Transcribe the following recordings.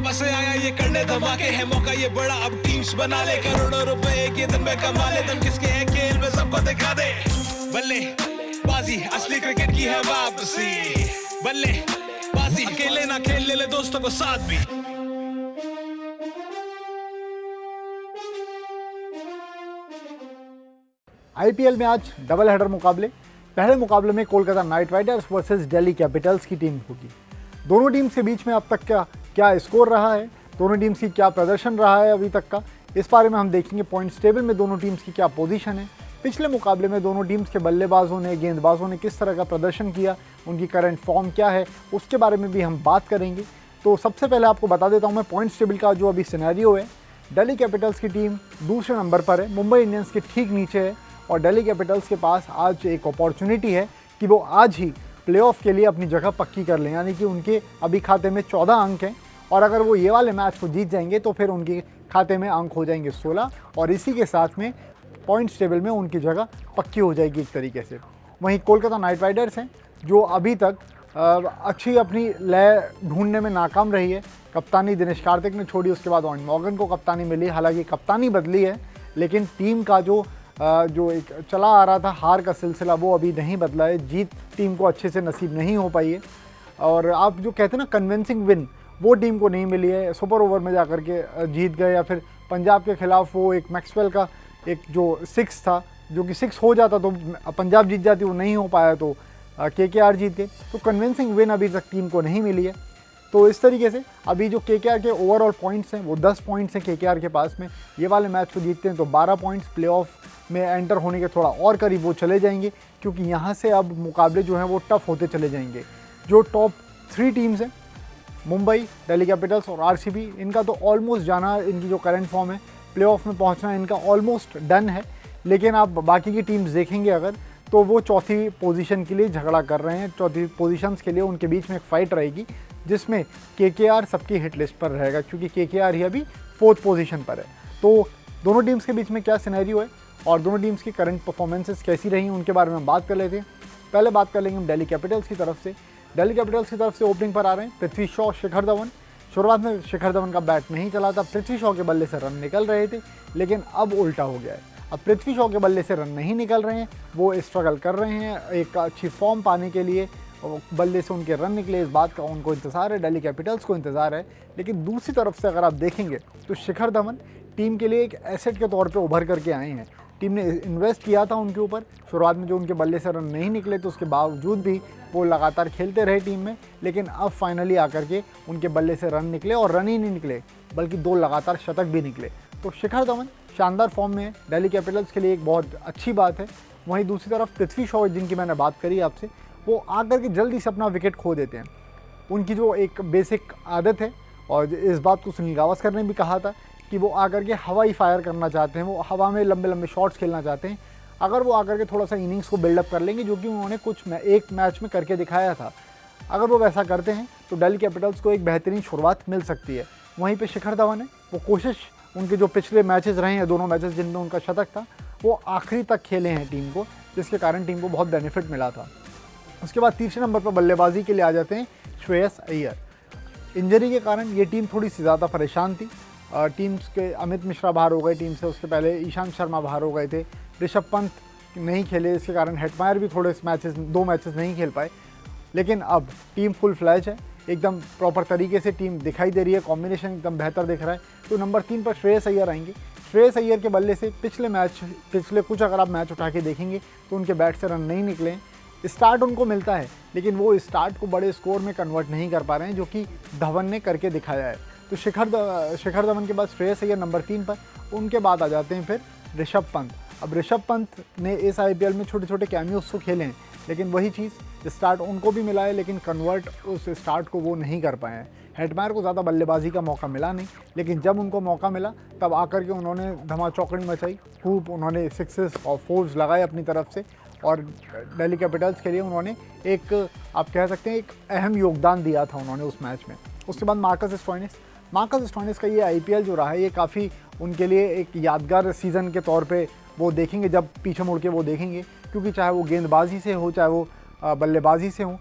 वापस आया ये करने धमाके है, मौका ये बड़ा अब टीम्स बना ले, करोड़ों रुपए एक ही दिन में कमा ले, तुम किसके हैं खेल में सबको दिखा दे। बल्ले बाजी असली क्रिकेट की है वापसी, बल्ले बाजी अकेले ना खेल ले दोस्तों को साथ भी। आईपीएल में आज डबल हेडर मुकाबले। पहले मुकाबले में Kolkata night Riders versus Delhi Capitals की टीम होगी। दोनों टीम्स के बीच में अब तक क्या स्कोर रहा है, दोनों टीम्स की क्या प्रदर्शन रहा है अभी तक का, इस बारे में हम देखेंगे। पॉइंट्स टेबल में दोनों टीम्स की क्या पोजीशन है, पिछले मुकाबले में दोनों टीम्स के बल्लेबाजों ने, गेंदबाजों ने किस तरह का प्रदर्शन किया, उनकी करंट फॉर्म क्या है, उसके बारे में भी हम बात करेंगे। तो सबसे पहले आपको बता देता हूँ मैं पॉइंट्स टेबल का जो अभी सिनेरियो है। दिल्ली कैपिटल्स की टीम दूसरे नंबर पर है, मुंबई इंडियंस के ठीक नीचे है, और दिल्ली कैपिटल्स के पास आज एक अपॉर्चुनिटी है कि वो आज ही प्लेऑफ के लिए अपनी जगह पक्की कर लें, यानी कि उनके अभी खाते में 14 अंक हैं, और अगर वो ये वाले मैच को जीत जाएंगे तो फिर उनके खाते में अंक हो जाएंगे 16, और इसी के साथ में पॉइंट्स टेबल में उनकी जगह पक्की हो जाएगी एक तरीके से। वहीं कोलकाता नाइट राइडर्स हैं जो अभी तक अच्छी अपनी लय ढूंढने में नाकाम रही है। कप्तानी दिनेश कार्तिक ने छोड़ी, उसके बाद ऑन मॉर्गन को कप्तानी मिली, हालांकि कप्तानी बदली है लेकिन टीम का जो एक चला आ रहा था हार का सिलसिला वो अभी नहीं बदला है। जीत टीम को अच्छे से नसीब नहीं हो पाई है, और आप जो कहते हैं ना कन्विंसिंग विन, वो टीम को नहीं मिली है। सुपर ओवर में जा कर के जीत गए, या फिर पंजाब के खिलाफ वो एक मैक्सवेल का एक जो 6 था, जो कि 6 हो जाता तो पंजाब जीत जाती, वो नहीं हो पाया तो केकेआर जीत गए। तो कन्विंसिंग विन अभी तक टीम को नहीं मिली है। तो इस तरीके से अभी जो केकेआर के ओवरऑल पॉइंट्स हैं वो 10 पॉइंट्स हैं केकेआर के पास में। ये वाले मैच को जीतते हैं तो 12 पॉइंट्स, प्लेऑफ में एंटर होने के थोड़ा और करीब वो चले जाएंगे, क्योंकि यहाँ से अब मुकाबले जो हैं वो टफ होते चले जाएंगे। जो टॉप 3 टीम्स हैं, मुंबई, दिल्ली कैपिटल्स और आरसीबी, इनका तो ऑलमोस्ट जाना, इनकी जो करंट फॉर्म है प्लेऑफ में पहुँचना इनका ऑलमोस्ट डन है। लेकिन आप बाकी की टीम्स देखेंगे अगर, तो वो चौथी पोजीशन के लिए झगड़ा कर रहे हैं। चौथी पोजीशंस के लिए उनके बीच में एक फाइट रहेगी, जिसमें केकेआर सबकी हिट लिस्ट पर रहेगा, क्योंकि केकेआर ही अभी 4th पोजीशन पर है। तो दोनों टीम्स के बीच में क्या सिनेरियो है और दोनों टीम्स की करंट परफॉर्मेंसेस कैसी रही उनके बारे में हम बात कर लेते हैं। पहले बात कर लेंगे हम दिल्ली कैपिटल्स की तरफ से। दिल्ली कैपिटल्स की तरफ से ओपनिंग पर आ रहे हैं पृथ्वी शॉ, शिखर धवन। शुरुआत में शिखर धवन का बैट नहीं चला था, पृथ्वी शॉ के बल्ले से रन निकल रहे थे, लेकिन अब उल्टा हो गया है। अब पृथ्वी शॉ के बल्ले से रन नहीं निकल रहे हैं, वो स्ट्रगल कर रहे हैं एक अच्छी फॉर्म पाने के लिए, बल्ले से उनके रन निकले, इस बात का उनको इंतज़ार है, दिल्ली कैपिटल्स को इंतज़ार है। लेकिन दूसरी तरफ से अगर आप देखेंगे तो शिखर धवन टीम के लिए एक एसेट के तौर पे उभर करके आए हैं। टीम ने इन्वेस्ट किया था उनके ऊपर, शुरुआत में जो उनके बल्ले से रन नहीं निकले तो उसके बावजूद भी वो लगातार खेलते रहे टीम में, लेकिन अब फाइनली आकर के उनके बल्ले से रन निकले, और रन ही नहीं निकले बल्कि 2 लगातार शतक भी निकले। तो शिखर धवन शानदार फॉर्म में है, दिल्ली कैपिटल्स के लिए एक बहुत अच्छी बात है। वहीं दूसरी तरफ पृथ्वी शॉ, जिनकी मैंने बात करी आपसे, वो आकर के जल्दी से अपना विकेट खो देते हैं। उनकी जो एक बेसिक आदत है, और इस बात को सुनील गावस्कर ने भी कहा था कि वो आकर के हवाई फायर करना चाहते हैं, वो हवा में लंबे लंबे शॉट्स खेलना चाहते हैं। अगर वो आकर के थोड़ा सा इनिंग्स को बिल्डअप कर लेंगे, जो कि उन्होंने एक मैच में करके दिखाया था, अगर वो वैसा करते हैं तो दिल्ली कैपिटल्स को एक बेहतरीन शुरुआत मिल सकती है। वहीं पे शिखर धवन है, वो कोशिश, उनके जो पिछले मैचेस रहे हैं, दोनों मैचेस जिनमें उनका शतक था, वो आखिरी तक खेले हैं टीम को, जिसके कारण टीम को बहुत बेनिफिट मिला था। उसके बाद तीसरे नंबर पर बल्लेबाजी के लिए आ जाते हैं श्रेयस अय्यर। इंजरी के कारण ये टीम थोड़ी सी ज़्यादा परेशान थी। टीम्स के अमित मिश्रा बाहर हो गए टीम से, उसके पहले ईशांत शर्मा बाहर हो गए थे, ऋषभ पंत नहीं खेले, इसके कारण हेटमायर भी थोड़े मैचेस 2 मैचेस नहीं खेल पाए। लेकिन अब टीम फुल फ्लैश है, एकदम प्रॉपर तरीके से टीम दिखाई दे रही है, कॉम्बिनेशन एकदम बेहतर दिख रहा है। तो नंबर 3 पर श्रेयस अय्यर आएंगे। श्रेयस अय्यर के बल्ले से पिछले कुछ अगर आप मैच उठा के देखेंगे तो उनके बैट से रन नहीं निकले। स्टार्ट उनको मिलता है, लेकिन वो स्टार्ट को बड़े स्कोर में कन्वर्ट नहीं कर पा रहे हैं, जो कि धवन ने करके दिखाया है। तो शिखर धवन के बाद श्रेयस अय्यर नंबर 3 पर, उनके बाद आ जाते हैं फिर ऋषभ पंत। अब ऋषभ पंत ने इस आईपीएल में छोटे छोटे कैमियोस तो खेले हैं, लेकिन वही चीज़ स्टार्ट उनको भी मिला है, लेकिन कन्वर्ट उस स्टार्ट को वो नहीं कर पाए हैं। हेटमायर को ज़्यादा बल्लेबाजी का मौका मिला नहीं, लेकिन जब उनको मौका मिला तब आकर के उन्होंने धमाचौकड़ी मचाई, खूब उन्होंने 6s और 4s लगाए अपनी तरफ से, और दिल्ली कैपिटल्स के लिए उन्होंने एक, आप कह सकते हैं, एक अहम योगदान दिया था उन्होंने उस मैच में। उसके बाद मार्कस स्टोइनिस का ये आईपीएल जो रहा है, ये काफ़ी उनके लिए एक यादगार सीज़न के तौर पे वो देखेंगे, जब पीछे मुड़ के वो देखेंगे, क्योंकि चाहे वो गेंदबाजी से हो, चाहे वो बल्लेबाजी से हो,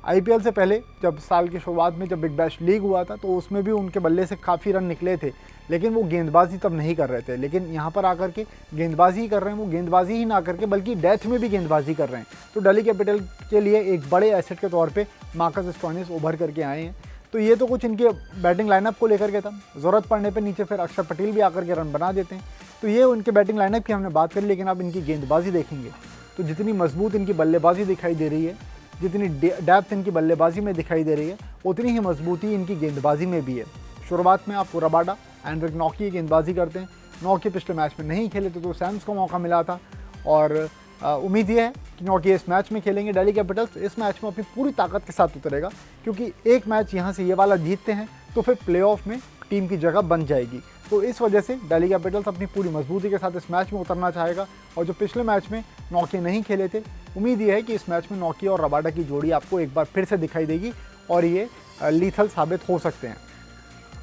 आईपीएल से पहले जब साल की शुरुआत में जब बिग बैश लीग हुआ था तो उसमें भी उनके बल्ले से काफ़ी रन निकले थे, लेकिन वो गेंदबाजी तब नहीं कर रहे थे। लेकिन यहाँ पर आकर के गेंदबाजी ही कर रहे हैं, वो गेंदबाजी ही ना करके बल्कि डेथ में भी गेंदबाजी कर रहे हैं। तो दिल्ली कैपिटल के लिए एक बड़े एसेट के तौर पे मार्कस स्टोइनिस उभर करके आए हैं। तो ये तो कुछ इनके बैटिंग लाइनअप को लेकर के था। ज़रूरत पड़ने पर नीचे फिर अक्षर पटेल भी आकर के रन बना देते हैं। तो ये उनके बैटिंग लाइनअप की हमने बात करी, लेकिन आप इनकी गेंदबाजी देखेंगे तो जितनी मजबूत इनकी बल्लेबाजी दिखाई दे रही है, जितनी डेप्थ इनकी बल्लेबाजी में दिखाई दे रही है, उतनी ही मजबूती इनकी गेंदबाजी में भी है। शुरुआत में आपको रबाडा, एंड्रिक नॉकी गेंदबाजी करते हैं। नॉकी पिछले मैच में नहीं खेले थे तो सैम्स को मौका मिला था और उम्मीद ये है कि नॉकी इस मैच में खेलेंगे। दिल्ली कैपिटल्स इस मैच में अपनी पूरी ताकत के साथ उतरेगा, क्योंकि एक मैच यहाँ से ये वाला जीतते हैं तो फिर प्लेऑफ में टीम की जगह बन जाएगी। तो इस वजह से दिल्ली कैपिटल्स अपनी पूरी मजबूती के साथ इस मैच में उतरना चाहेगा। और जो पिछले मैच में नॉकी नहीं खेले थे, उम्मीद ये है कि इस मैच में नॉकी और रबाडा की जोड़ी आपको एक बार फिर से दिखाई देगी और ये लीथल साबित हो सकते हैं।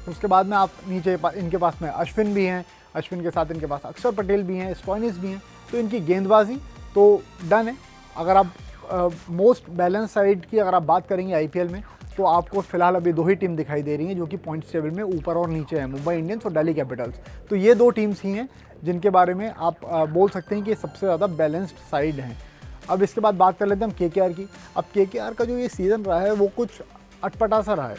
उसके बाद में आप नीचे इनके पास में अश्विन भी हैं, अश्विन के साथ इनके पास अक्षर पटेल भी हैं, स्टोइनिस भी हैं। तो इनकी गेंदबाजी तो डन है। अगर आप मोस्ट बैलेंस साइड की अगर आप बात करेंगे आईपीएल में, तो आपको फिलहाल अभी दो ही टीम दिखाई दे रही हैं जो कि पॉइंट्स टेबल में ऊपर और नीचे हैं, मुंबई इंडियंस और दिल्ली कैपिटल्स। तो ये दो टीम्स ही हैं जिनके बारे में आप बोल सकते हैं कि सबसे ज़्यादा बैलेंस्ड साइड हैं। अब इसके बाद बात कर लेते हैं हम केकेआर की। अब केकेआर का जो ये सीज़न रहा है वो कुछ अटपटा सा रहा है,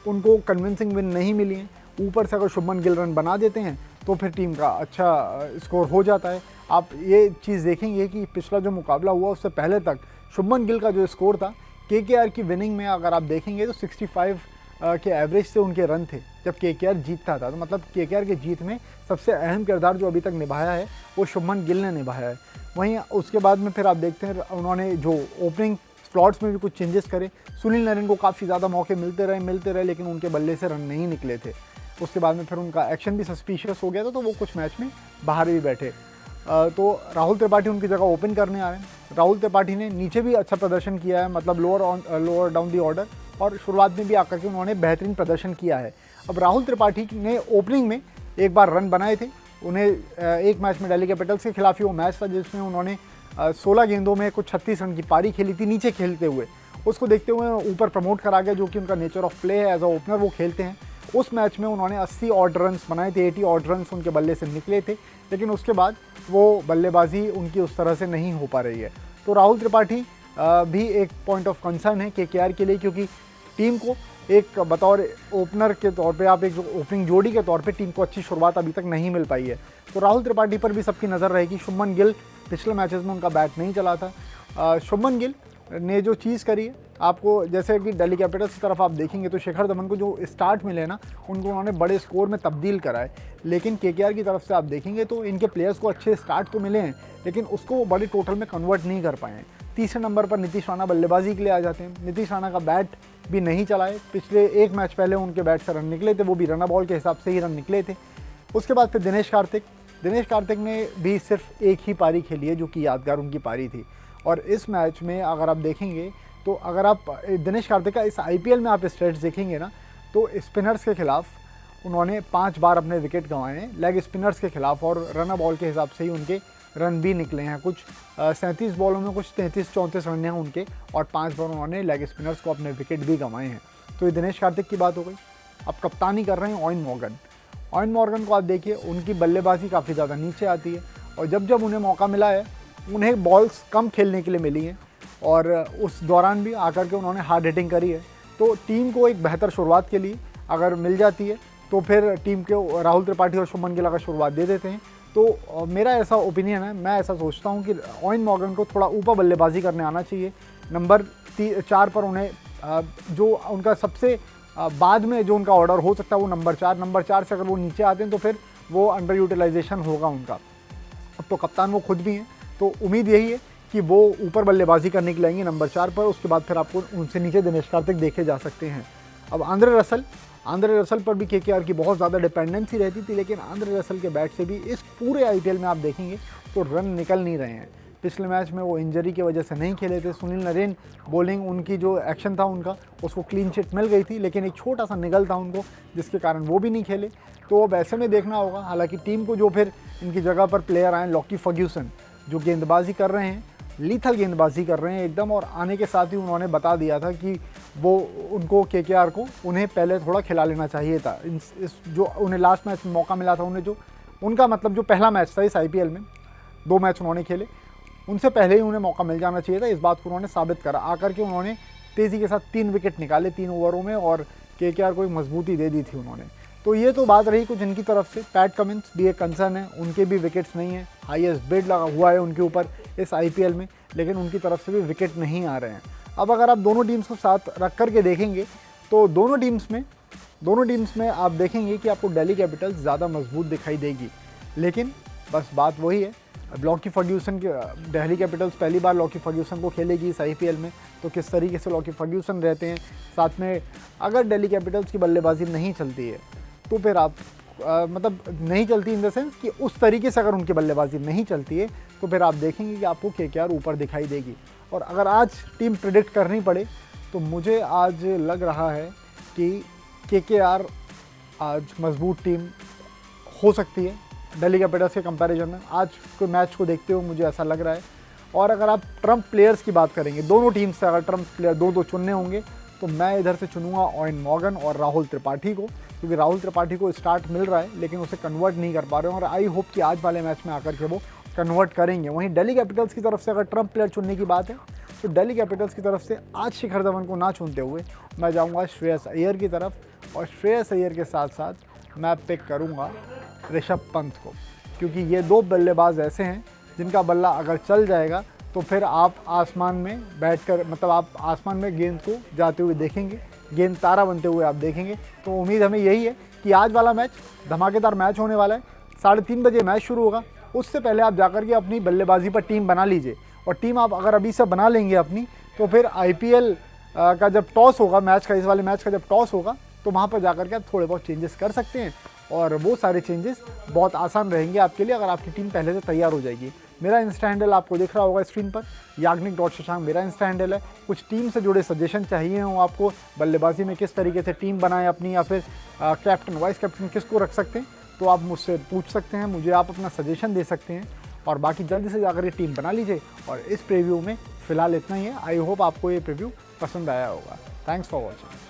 उनको कन्विंसिंग विन नहीं मिली है। ऊपर से अगर शुभमन गिल रन बना देते हैं तो फिर टीम का अच्छा स्कोर हो जाता है। आप ये चीज़ देखेंगे कि पिछला जो मुकाबला हुआ उससे पहले तक शुभमन गिल का जो स्कोर था केकेआर की विनिंग में, अगर आप देखेंगे तो 65 के एवरेज से उनके रन थे जब केकेआर जीतता था। तो मतलब केकेआर के जीत में सबसे अहम किरदार जो अभी तक निभाया है वो शुभमन गिल ने निभाया है। वहीं उसके बाद में फिर आप देखते हैं उन्होंने जो ओपनिंग स्लॉट्स में भी कुछ चेंजेस करे। सुनील नरेन को काफ़ी ज़्यादा मौके मिलते रहे, लेकिन उनके बल्ले से रन नहीं निकले थे। उसके बाद में फिर उनका एक्शन भी सस्पिशियस हो गया था, तो वो कुछ मैच में बाहर भी बैठे। तो राहुल त्रिपाठी उनकी जगह ओपन करने आ रहे हैं। राहुल त्रिपाठी ने नीचे भी अच्छा प्रदर्शन किया है, मतलब लोअर डाउन दी ऑर्डर, और शुरुआत में भी आकर के उन्होंने बेहतरीन प्रदर्शन किया है। अब राहुल त्रिपाठी ने ओपनिंग में एक बार रन बनाए थे। उन्हें एक मैच में दिल्ली कैपिटल्स के खिलाफ ही वो मैच था जिसमें उन्होंने 16 गेंदों में कुछ 36 रन की पारी खेली थी नीचे खेलते हुए। उसको देखते हुए ऊपर प्रमोट करा गया, जो कि उनका नेचर ऑफ प्ले है, एज अ ओपनर वो खेलते हैं। उस मैच में उन्होंने 80 ऑड रन बनाए थे, 80 ऑड रन उनके बल्ले से निकले थे, लेकिन उसके बाद वो बल्लेबाजी उनकी उस तरह से नहीं हो पा रही है। तो राहुल त्रिपाठी भी एक पॉइंट ऑफ कंसर्न है केकेआर के लिए, क्योंकि टीम को एक बतौर ओपनर के तौर पे, आप एक ओपनिंग जोड़ी के तौर पे टीम को अच्छी शुरुआत अभी तक नहीं मिल पाई है। तो राहुल त्रिपाठी पर भी सबकी नज़र रहेगी। शुभमन गिल पिछले मैचेस में उनका बैट नहीं चला था। शुभमन गिल ने जो चीज़ करी है, आपको जैसे कि दिल्ली कैपिटल्स की तरफ आप देखेंगे तो शिखर धवन को जो स्टार्ट मिले ना, उनको उन्होंने बड़े स्कोर में तब्दील करा है। लेकिन केकेआर की तरफ से आप देखेंगे तो इनके प्लेयर्स को अच्छे स्टार्ट तो मिले हैं, लेकिन उसको वो बड़ी टोटल में कन्वर्ट नहीं कर पाए हैं। तीसरे नंबर पर नीतीश राणा बल्लेबाजी के लिए आ जाते हैं। नीतीश राणा का बैट भी नहीं चला है। पिछले एक मैच पहले उनके बैट से रन निकले थे, वो भी रन बॉल के हिसाब से ही रन निकले थे। उसके बाद फिर दिनेश कार्तिक ने भी सिर्फ एक ही पारी खेली है, जो कि यादगार उनकी पारी थी। और इस मैच में अगर आप देखेंगे तो अगर आप दिनेश कार्तिक का इस आईपीएल में आप स्टेट्स देखेंगे ना, तो स्पिनर्स के खिलाफ उन्होंने 5 बार अपने विकेट गंवाए हैं लेग स्पिनर्स के खिलाफ, और रन बॉल के हिसाब से ही उनके रन भी निकले हैं। कुछ 37 बॉलों में कुछ 33-34 रन हैं उनके, और 5 बार उन्होंने लेग स्पिनर्स को अपने विकेट भी गंवाए हैं। तो ये दिनेश कार्तिक की बात हो गई। अब कप्तानी कर रहे हैं ऑयन मॉर्गन को आप देखिए, उनकी बल्लेबाजी काफ़ी ज़्यादा नीचे आती है, और जब जब उन्हें मौका मिला है उन्हें बॉल्स कम खेलने के लिए मिली हैं, और उस दौरान भी आकर के उन्होंने हार्ड हिटिंग करी है। तो टीम को एक बेहतर शुरुआत के लिए अगर मिल जाती है तो फिर टीम के राहुल त्रिपाठी और शुभमन गिल अगर शुरुआत दे देते हैं, तो मेरा ऐसा ओपिनियन है, मैं ऐसा सोचता हूं कि ऑयन मॉर्गन को थोड़ा ऊपर बल्लेबाजी करने आना चाहिए। नंबर 4 पर उन्हें जो उनका सबसे बाद में जो उनका ऑर्डर हो सकता है वो नंबर 4 से अगर वो नीचे आते हैं तो फिर वो अंडर यूटिलाइजेशन होगा उनका। अब तो कप्तान वो खुद भी हैं, तो उम्मीद यही है कि वो ऊपर बल्लेबाजी करने के लिए आएंगे नंबर 4 पर। उसके बाद फिर आपको उनसे नीचे दिनेश कार्तिक देखे जा सकते हैं। अब आंद्रे रसल पर भी केकेआर की बहुत ज़्यादा डिपेंडेंसी रहती थी, लेकिन आंद्रे रसल के बैट से भी इस पूरे आईपीएल में आप देखेंगे तो रन निकल नहीं रहे हैं। पिछले मैच में वो इंजरी की वजह से नहीं खेले थे। सुनील नरेन बॉलिंग उनकी जो एक्शन था उनका, उसको क्लीन चिट मिल गई थी, लेकिन एक छोटा सा निगल था उनको, जिसके कारण वो भी नहीं खेले। तो अब ऐसे में देखना होगा। हालांकि टीम को जो फिर इनकी जगह पर प्लेयर आए, लॉकी फर्ग्यूसन जो गेंदबाजी कर रहे हैं, लीथल गेंदबाजी कर रहे हैं एकदम, और आने के साथ ही उन्होंने बता दिया था कि वो उनको केकेआर को उन्हें पहले थोड़ा खिला लेना चाहिए था। इस जो उन्हें लास्ट मैच में मौका मिला था, उन्हें जो उनका मतलब जो पहला मैच था इस आईपीएल में, 2 मैच उन्होंने खेले, उनसे पहले ही उन्हें मौका मिल जाना चाहिए था। इस बात को उन्होंने साबित करा। आकर के उन्होंने तेज़ी के साथ 3 विकेट निकाले 3 ओवरों में और केकेआर को एक मजबूती दे दी थी उन्होंने। तो ये तो बात रही कुछ इनकी तरफ से। पैट कमिंस भी एक कंसर्न है, उनके भी विकेट्स नहीं हैं, हाईएस्ट बिड लगा हुआ है उनके ऊपर इस आईपीएल में, लेकिन उनकी तरफ से भी विकेट नहीं आ रहे हैं। अब अगर आप दोनों टीम्स को साथ रख कर के देखेंगे तो दोनों टीम्स में आप देखेंगे कि आपको दिल्ली कैपिटल्स ज़्यादा मजबूत दिखाई देगी। लेकिन बस बात वही है, अब लॉकी फर्ग्यूसन के दिल्ली कैपिटल्स पहली बार लॉकी फर्ग्यूसन को खेलेगी इस आईपीएल में, तो किस तरीके से लॉकी फर्ग्यूसन रहते हैं। साथ में अगर दिल्ली कैपिटल्स की बल्लेबाजी नहीं चलती है तो फिर आप मतलब नहीं चलती इन द सेंस कि उस तरीके से अगर उनकी बल्लेबाजी नहीं चलती है तो फिर आप देखेंगे कि आपको केकेआर ऊपर दिखाई देगी। और अगर आज टीम प्रेडिक्ट करनी पड़े तो मुझे आज लग रहा है कि केकेआर आज मजबूत टीम हो सकती है दिल्ली कैपिटल्स के कंपैरिजन में। आज के मैच को देखते हुए मुझे ऐसा लग रहा है। और अगर आप ट्रम्प प्लेयर्स की बात करेंगे, दोनों टीम से अगर ट्रम्प प्लेयर दो चुनने होंगे तो मैं इधर से चुनूंगा ओवेन मॉर्गन और राहुल त्रिपाठी को, क्योंकि राहुल त्रिपाठी को स्टार्ट मिल रहा है लेकिन उसे कन्वर्ट नहीं कर पा रहे हैं, और आई होप कि आज वाले मैच में आकर के वो कन्वर्ट करेंगे। वहीं दिल्ली कैपिटल्स की तरफ से अगर ट्रम्प प्लेयर चुनने की बात है तो दिल्ली कैपिटल्स की तरफ से आज शिखर धवन को ना चुनते हुए मैं जाऊँगा श्रेयस अय्यर की तरफ, और श्रेयस अय्यर के साथ साथ मैं पिक करूँगा ऋषभ पंत को, क्योंकि ये 2 बल्लेबाज ऐसे हैं जिनका बल्ला अगर चल जाएगा तो फिर आप आसमान में बैठकर मतलब आप आसमान में गेंद को जाते हुए देखेंगे, गेंद तारा बनते हुए आप देखेंगे। तो उम्मीद हमें यही है कि आज वाला मैच धमाकेदार मैच होने वाला है। 3:30 बजे मैच शुरू होगा, उससे पहले आप जाकर के अपनी बल्लेबाजी पर टीम बना लीजिए, और टीम आप अगर अभी से बना लेंगे अपनी तो फिर आईपीएल का जब टॉस होगा मैच का, इस वाले मैच का जब टॉस होगा तो वहाँ पर जाकर के आप थोड़े बहुत चेंजेस कर सकते हैं, और वो सारे चेंजेस बहुत आसान रहेंगे आपके लिए अगर आपकी टीम पहले से तैयार हो जाएगी। मेरा इंस्टा हैंडल आपको दिख रहा होगा स्क्रीन पर, याग्निक.शशांक मेरा इंस्टा हैंडल है। कुछ टीम से जुड़े सजेशन चाहिए हो आपको, बल्लेबाजी में किस तरीके से टीम बनाएं अपनी, या फिर कैप्टन वाइस कैप्टन किसको रख सकते हैं, तो आप मुझसे पूछ सकते हैं, मुझे आप अपना सजेशन दे सकते हैं। और बाकी जल्दी से जाकर ये टीम बना लीजिए। और इस प्रीव्यू में फ़िलहाल इतना ही है। आई होप आपको ये प्रीव्यू पसंद आया होगा। Thanks for watching.